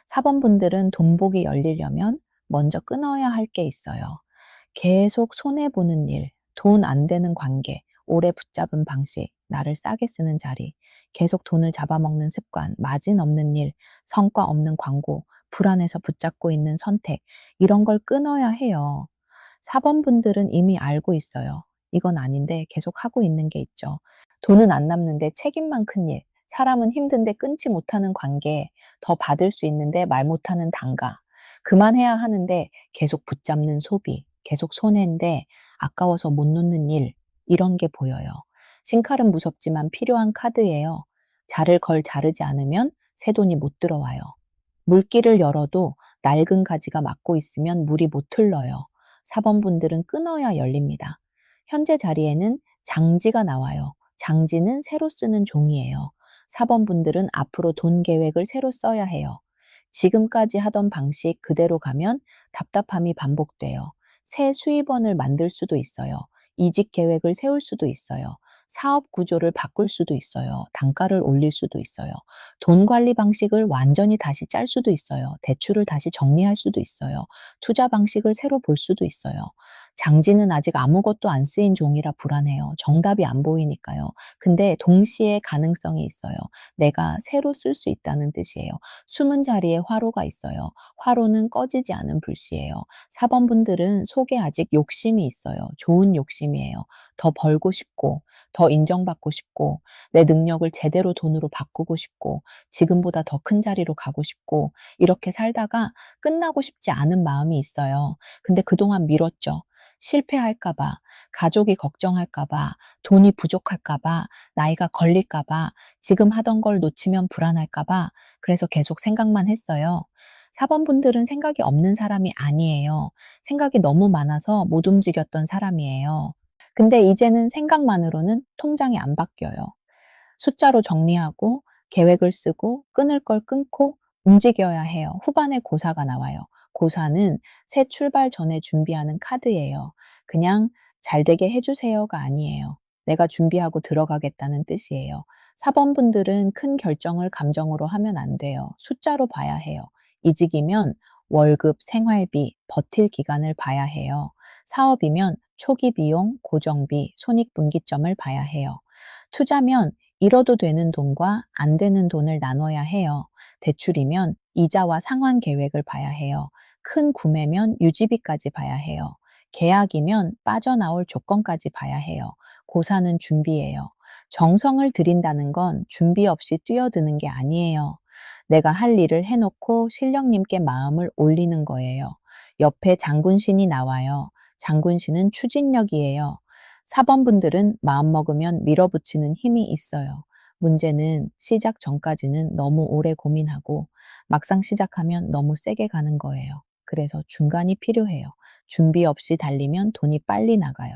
사번분들은 돈복이 열리려면 먼저 끊어야 할 게 있어요. 계속 손해보는 일, 돈 안 되는 관계, 오래 붙잡은 방식, 나를 싸게 쓰는 자리, 계속 돈을 잡아먹는 습관, 마진 없는 일, 성과 없는 광고, 불안해서 붙잡고 있는 선택, 이런 걸 끊어야 해요. 4번 분들은 이미 알고 있어요. 이건 아닌데 계속 하고 있는 게 있죠. 돈은 안 남는데 책임만 큰 일, 사람은 힘든데 끊지 못하는 관계, 더 받을 수 있는데 말 못하는 단가, 그만해야 하는데 계속 붙잡는 소비, 계속 손해인데 아까워서 못 놓는 일, 이런 게 보여요. 신칼은 무섭지만 필요한 카드예요. 자를 걸 자르지 않으면 새 돈이 못 들어와요. 물길을 열어도 낡은 가지가 막고 있으면 물이 못 흘러요. 사번분들은 끊어야 열립니다. 현재 자리에는 장지가 나와요. 장지는 새로 쓰는 종이에요. 사번분들은 앞으로 돈 계획을 새로 써야 해요. 지금까지 하던 방식 그대로 가면 답답함이 반복돼요. 새 수입원을 만들 수도 있어요. 이직 계획을 세울 수도 있어요. 사업 구조를 바꿀 수도 있어요. 단가를 올릴 수도 있어요. 돈 관리 방식을 완전히 다시 짤 수도 있어요. 대출을 다시 정리할 수도 있어요. 투자 방식을 새로 볼 수도 있어요. 장지는 아직 아무것도 안 쓰인 종이라 불안해요. 정답이 안 보이니까요. 근데 동시에 가능성이 있어요. 내가 새로 쓸 수 있다는 뜻이에요. 숨은 자리에 화로가 있어요. 화로는 꺼지지 않은 불씨예요. 4번 분들은 속에 아직 욕심이 있어요. 좋은 욕심이에요. 더 벌고 싶고, 더 인정받고 싶고, 내 능력을 제대로 돈으로 바꾸고 싶고, 지금보다 더 큰 자리로 가고 싶고, 이렇게 살다가 끝나고 싶지 않은 마음이 있어요. 근데 그동안 미뤘죠. 실패할까봐, 가족이 걱정할까봐, 돈이 부족할까봐, 나이가 걸릴까봐, 지금 하던 걸 놓치면 불안할까봐, 그래서 계속 생각만 했어요. 4번 분들은 생각이 없는 사람이 아니에요. 생각이 너무 많아서 못 움직였던 사람이에요. 근데 이제는 생각만으로는 통장이 안 바뀌어요. 숫자로 정리하고 계획을 쓰고 끊을 걸 끊고 움직여야 해요. 후반에 고사가 나와요. 고사는 새 출발 전에 준비하는 카드예요. 그냥 잘 되게 해주세요가 아니에요. 내가 준비하고 들어가겠다는 뜻이에요. 사번분들은 큰 결정을 감정으로 하면 안 돼요. 숫자로 봐야 해요. 이직이면 월급, 생활비, 버틸 기간을 봐야 해요. 사업이면 초기 비용, 고정비, 손익분기점을 봐야 해요. 투자면 잃어도 되는 돈과 안 되는 돈을 나눠야 해요. 대출이면 이자와 상환 계획을 봐야 해요. 큰 구매면 유지비까지 봐야 해요. 계약이면 빠져나올 조건까지 봐야 해요. 고사는 준비예요. 정성을 들인다는 건 준비 없이 뛰어드는 게 아니에요. 내가 할 일을 해놓고 신령님께 마음을 올리는 거예요. 옆에 장군신이 나와요. 장군신은 추진력이에요. 4번 분들은 마음먹으면 밀어붙이는 힘이 있어요. 문제는 시작 전까지는 너무 오래 고민하고 막상 시작하면 너무 세게 가는 거예요. 그래서 중간이 필요해요. 준비 없이 달리면 돈이 빨리 나가요.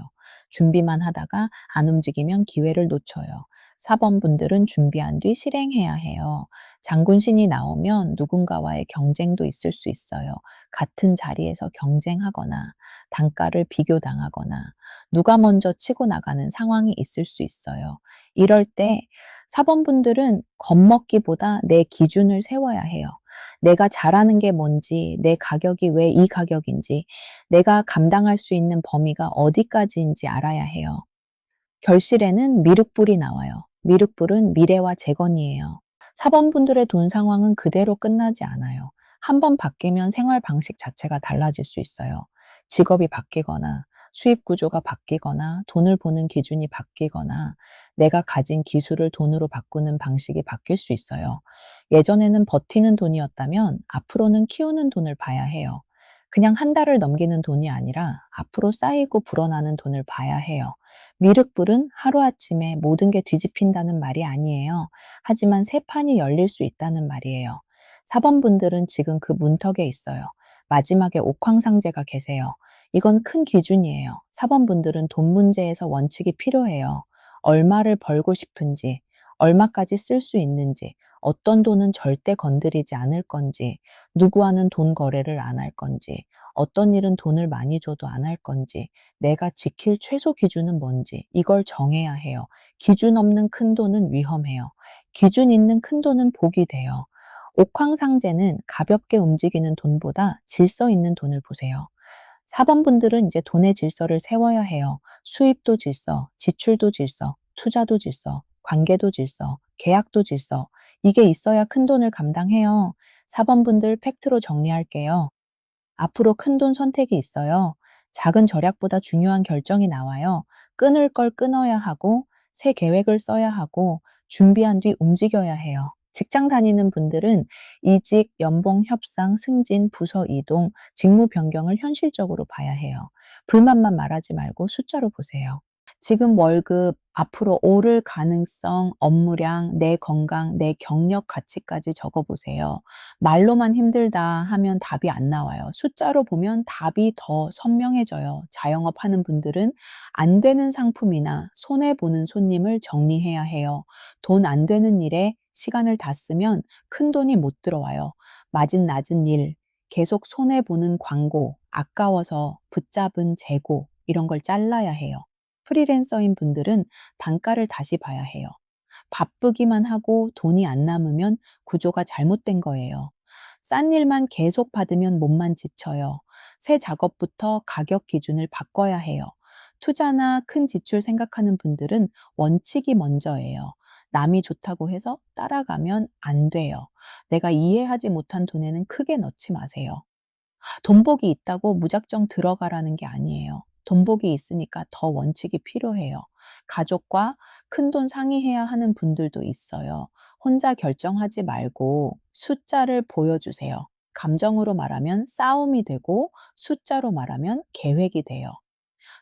준비만 하다가 안 움직이면 기회를 놓쳐요. 4번 분들은 준비한 뒤 실행해야 해요. 장군신이 나오면 누군가와의 경쟁도 있을 수 있어요. 같은 자리에서 경쟁하거나 단가를 비교당하거나 누가 먼저 치고 나가는 상황이 있을 수 있어요. 이럴 때 사번분들은 겁먹기보다 내 기준을 세워야 해요. 내가 잘하는 게 뭔지, 내 가격이 왜 이 가격인지, 내가 감당할 수 있는 범위가 어디까지인지 알아야 해요. 결실에는 미륵불이 나와요. 미륵불은 미래와 재건이에요. 사번분들의 돈 상황은 그대로 끝나지 않아요. 한 번 바뀌면 생활 방식 자체가 달라질 수 있어요. 직업이 바뀌거나 수입 구조가 바뀌거나 돈을 보는 기준이 바뀌거나 내가 가진 기술을 돈으로 바꾸는 방식이 바뀔 수 있어요. 예전에는 버티는 돈이었다면 앞으로는 키우는 돈을 봐야 해요. 그냥 한 달을 넘기는 돈이 아니라 앞으로 쌓이고 불어나는 돈을 봐야 해요. 미륵불은 하루아침에 모든 게 뒤집힌다는 말이 아니에요. 하지만 새 판이 열릴 수 있다는 말이에요. 4번 분들은 지금 그 문턱에 있어요. 마지막에 옥황상제가 계세요. 이건 큰 기준이에요. 4번 분들은 돈 문제에서 원칙이 필요해요. 얼마를 벌고 싶은지, 얼마까지 쓸 수 있는지, 어떤 돈은 절대 건드리지 않을 건지, 누구와는 돈 거래를 안 할 건지, 어떤 일은 돈을 많이 줘도 안 할 건지, 내가 지킬 최소 기준은 뭔지, 이걸 정해야 해요. 기준 없는 큰 돈은 위험해요. 기준 있는 큰 돈은 복이 돼요. 옥황상제는 가볍게 움직이는 돈보다 질서 있는 돈을 보세요. 4번 분들은 이제 돈의 질서를 세워야 해요. 수입도 질서, 지출도 질서, 투자도 질서, 관계도 질서, 계약도 질서. 이게 있어야 큰 돈을 감당해요. 4번 분들 팩트로 정리할게요. 앞으로 큰돈 선택이 있어요. 작은 절약보다 중요한 결정이 나와요. 끊을 걸 끊어야 하고, 새 계획을 써야 하고, 준비한 뒤 움직여야 해요. 직장 다니는 분들은 이직, 연봉 협상, 승진, 부서 이동, 직무 변경을 현실적으로 봐야 해요. 불만만 말하지 말고 숫자로 보세요. 지금 월급, 앞으로 오를 가능성, 업무량, 내 건강, 내 경력 가치까지 적어보세요. 말로만 힘들다 하면 답이 안 나와요. 숫자로 보면 답이 더 선명해져요. 자영업 하는 분들은 안 되는 상품이나 손해보는 손님을 정리해야 해요. 돈 안 되는 일에 시간을 다 쓰면 큰 돈이 못 들어와요. 마진 낮은 일, 계속 손해보는 광고, 아까워서 붙잡은 재고, 이런 걸 잘라야 해요. 프리랜서인 분들은 단가를 다시 봐야 해요. 바쁘기만 하고 돈이 안 남으면 구조가 잘못된 거예요. 싼 일만 계속 받으면 몸만 지쳐요. 새 작업부터 가격 기준을 바꿔야 해요. 투자나 큰 지출 생각하는 분들은 원칙이 먼저예요. 남이 좋다고 해서 따라가면 안 돼요. 내가 이해하지 못한 돈에는 크게 넣지 마세요. 돈복이 있다고 무작정 들어가라는 게 아니에요. 돈복이 있으니까 더 원칙이 필요해요. 가족과 큰돈 상의해야 하는 분들도 있어요. 혼자 결정하지 말고 숫자를 보여주세요. 감정으로 말하면 싸움이 되고 숫자로 말하면 계획이 돼요.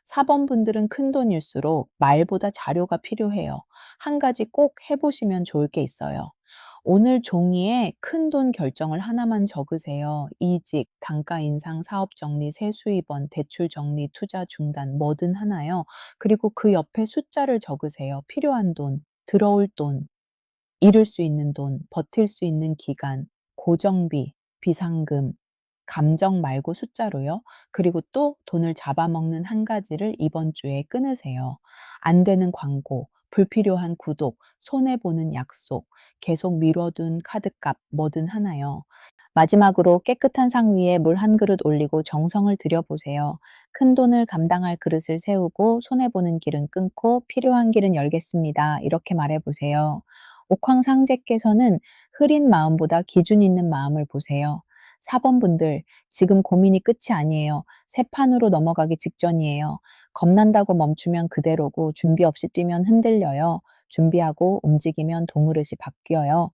4번 분들은 큰돈일수록 말보다 자료가 필요해요. 한 가지 꼭 해보시면 좋을 게 있어요. 오늘 종이에 큰돈 결정을 하나만 적으세요. 이직, 단가 인상, 사업 정리, 세수입원, 대출 정리, 투자 중단, 뭐든 하나요. 그리고 그 옆에 숫자를 적으세요. 필요한 돈, 들어올 돈, 잃을 수 있는 돈, 버틸 수 있는 기간, 고정비, 비상금, 감정 말고 숫자로요. 그리고 또 돈을 잡아먹는 한 가지를 이번 주에 끊으세요. 안 되는 광고, 불필요한 구독, 손해보는 약속, 계속 미뤄둔 카드값, 뭐든 하나요. 마지막으로 깨끗한 상 위에 물 한 그릇 올리고 정성을 들여보세요. 큰 돈을 감당할 그릇을 세우고 손해보는 길은 끊고 필요한 길은 열겠습니다. 이렇게 말해보세요. 옥황상제께서는 흐린 마음보다 기준 있는 마음을 보세요. 4번 분들, 지금 고민이 끝이 아니에요. 새 판으로 넘어가기 직전이에요. 겁난다고 멈추면 그대로고 준비 없이 뛰면 흔들려요. 준비하고 움직이면 동그릇이 바뀌어요.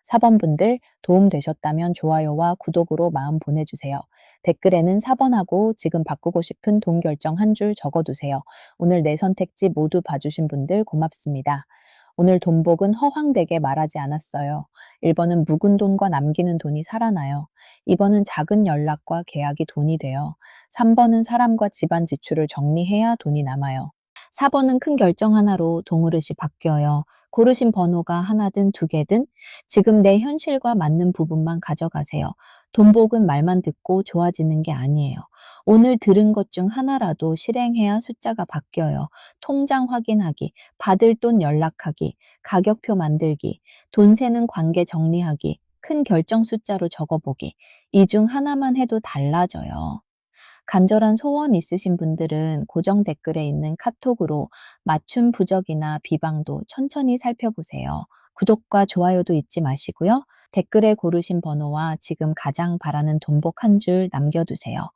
4번 분들, 도움 되셨다면 좋아요와 구독으로 마음 보내주세요. 댓글에는 4번하고 지금 바꾸고 싶은 돈 결정 한 줄 적어두세요. 오늘 내 선택지 모두 봐주신 분들 고맙습니다. 오늘 돈복은 허황되게 말하지 않았어요. 1번은 묵은 돈과 남기는 돈이 살아나요. 2번은 작은 연락과 계약이 돈이 돼요. 3번은 사람과 집안 지출을 정리해야 돈이 남아요. 4번은 큰 결정 하나로 동그릇이 바뀌어요. 고르신 번호가 하나든 두 개든 지금 내 현실과 맞는 부분만 가져가세요. 돈복은 말만 듣고 좋아지는 게 아니에요. 오늘 들은 것 중 하나라도 실행해야 숫자가 바뀌어요. 통장 확인하기, 받을 돈 연락하기, 가격표 만들기, 돈 세는 관계 정리하기, 큰 결정 숫자로 적어보기. 이 중 하나만 해도 달라져요. 간절한 소원 있으신 분들은 고정 댓글에 있는 카톡으로 맞춤 부적이나 비방도 천천히 살펴보세요. 구독과 좋아요도 잊지 마시고요. 댓글에 고르신 번호와 지금 가장 바라는 돈복 한 줄 남겨두세요.